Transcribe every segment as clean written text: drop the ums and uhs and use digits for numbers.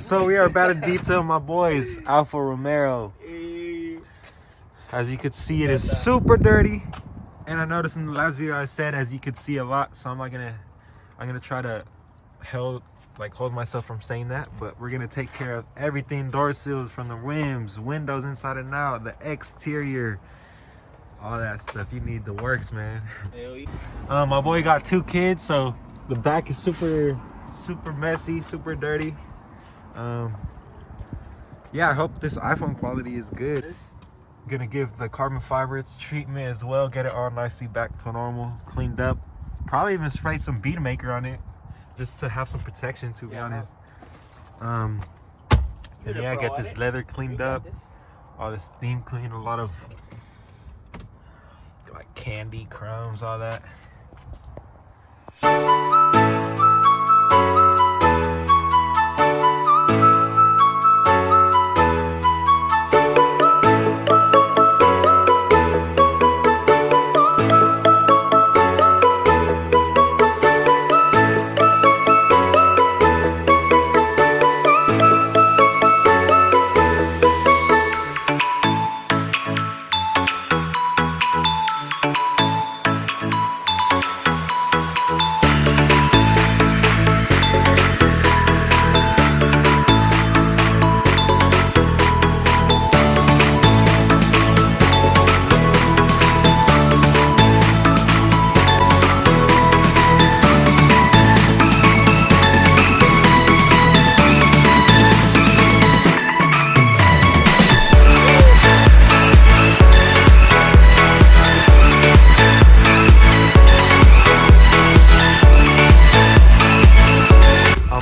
So we are about to detail my boys Alfa Romeo. As you could see, it is super dirty. And I noticed in the last video I said as you could see a lot, so I'm gonna try to hold myself from saying that, but we're gonna take care of everything, door seals from the rims, windows inside and out, the exterior, all that stuff. You need the works, man. My boy got 2 kids, so the back is super messy, super dirty. Yeah, I hope this iPhone quality is good. I'm gonna give the carbon fiber its treatment as well, get it all nicely back to normal, cleaned up. Probably even spray some bead maker on it just to have some protection, to be honest. And yeah, get this leather cleaned up, all the steam clean, a lot of like candy, crumbs, all that.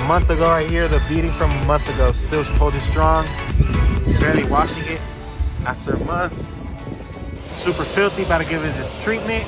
Month ago right here, the beating from a month ago still holding strong, barely washing it after a month. Super filthy, about to give it this treatment.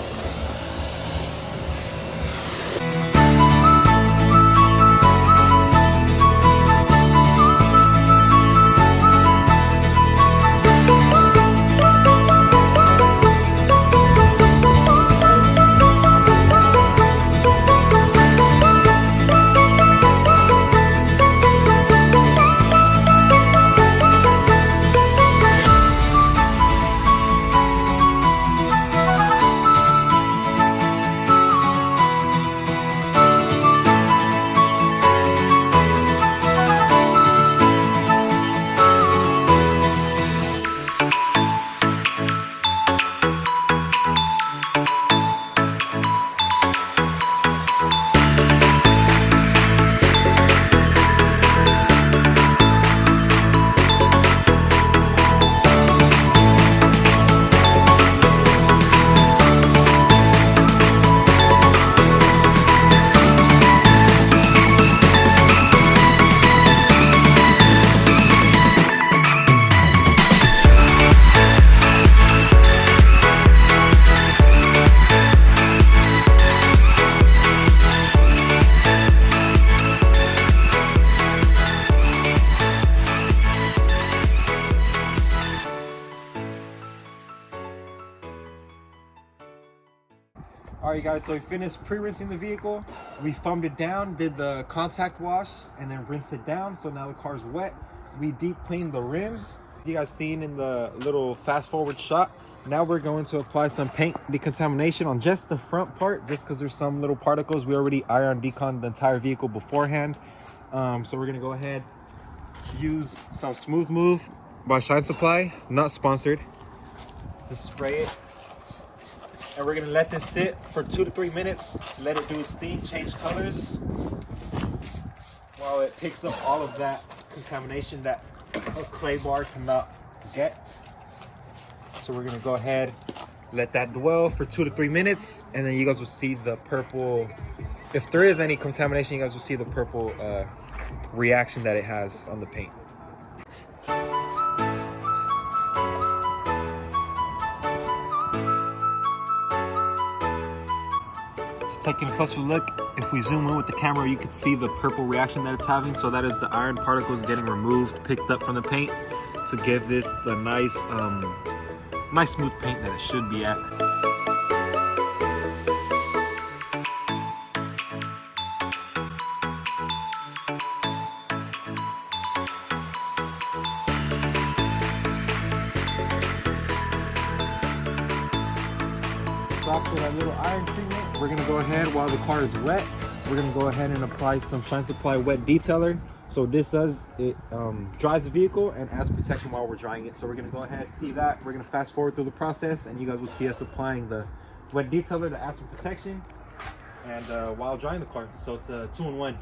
Alright guys, so we finished pre-rinsing the vehicle. We foamed it down, did the contact wash, and then rinsed it down, so now the car's wet. We deep cleaned the rims, you guys seen in the little fast forward shot. Now we're going to apply some paint decontamination on just the front part, just because there's some little particles. We already iron deconned the entire vehicle beforehand. So we're gonna go ahead, use some Smooth Move by Shine Supply, not sponsored. Just spray it. And we're gonna let this sit for 2 to 3 minutes, let it do its thing, change colors, while it picks up all of that contamination that a clay bar cannot get. So we're gonna go ahead, let that dwell for 2 to 3 minutes, and then you guys will see the purple, if there is any contamination, you guys will see the purple reaction that it has on the paint. Taking a closer look, if we zoom in with the camera, you can see the purple reaction that it's having. So that is the iron particles getting removed, picked up from the paint to give this the nice smooth paint that it should be at. for that little iron treatment, we're gonna go ahead while the car is wet. We're gonna go ahead and apply some Shine Supply wet detailer. So what this does, it dries the vehicle and adds protection while we're drying it. So we're gonna go ahead and see that. We're gonna fast forward through the process, and you guys will see us applying the wet detailer to add some protection and while drying the car. So it's a 2-in-1.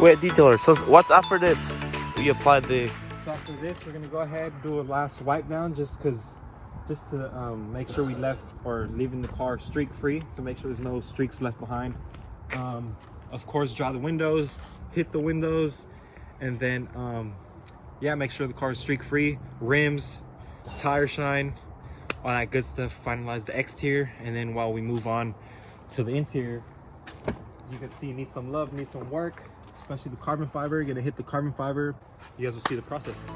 Wet detailer. So what's after this? We applied the. So after this, we're gonna go ahead and do a last wipe down, just to make sure we left or leaving the car streak free, to make sure there's no streaks left behind. Of course, dry the windows, hit the windows, and then yeah, make sure the car is streak free. Rims, tire shine, all that good stuff. Finalize the exterior, and then while we move on to the interior, you can see it needs some love, needs some work, especially the carbon fiber. You're gonna hit the carbon fiber. You guys will see the process.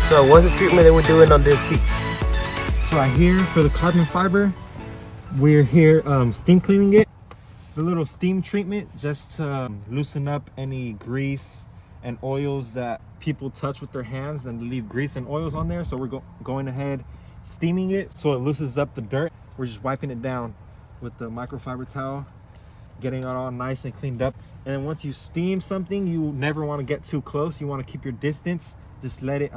So what's the treatment that we're doing on these seats? So right here for the carbon fiber, we're here steam cleaning it. The little steam treatment just to loosen up any grease and oils that people touch with their hands and leave grease and oils on there. So we're going ahead steaming it so it loosens up the dirt. We're just wiping it down with the microfiber towel, getting it all nice and cleaned up. And then once you steam something, you never want to get too close. You want to keep your distance. Just let it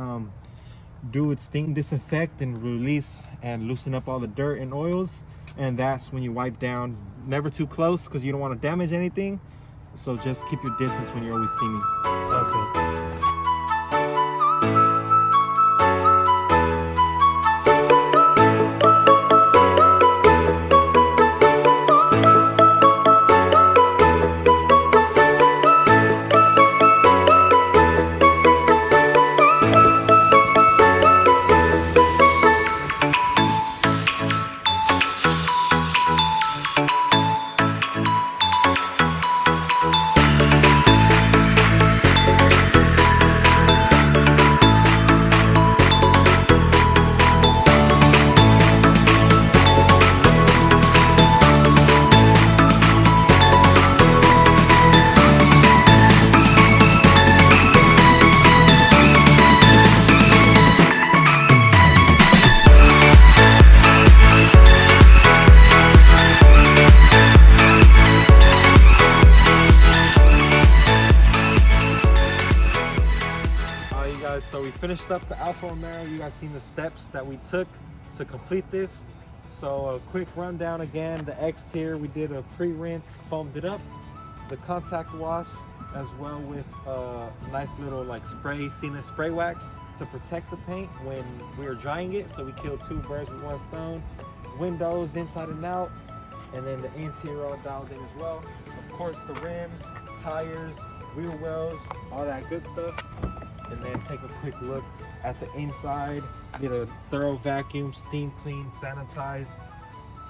do its thing, disinfect and release and loosen up all the dirt and oils. And that's when you wipe down. Never too close because you don't want to damage anything. So just keep your distance when you're always steaming. Okay. we finished up the Alfa Romeo. You guys seen the steps that we took to complete this. So a quick rundown again. The exterior, we did a pre-rinse, foamed it up. The contact wash, as well with a nice little like spray, sealant spray wax to protect the paint when we were drying it. So we killed two birds with one stone. Windows inside and out, and then the interior all dialed in as well. Of course, the rims, tires, wheel wells, all that good stuff. And then take a quick look at the inside. Did a thorough vacuum, steam clean, sanitized,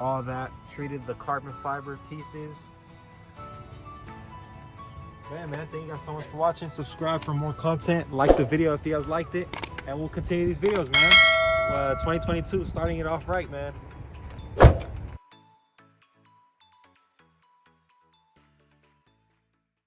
all that. Treated the carbon fiber pieces. Man, thank you guys so much for watching. Subscribe for more content. Like the video if you guys liked it. And we'll continue these videos, man. 2022, starting it off right, man.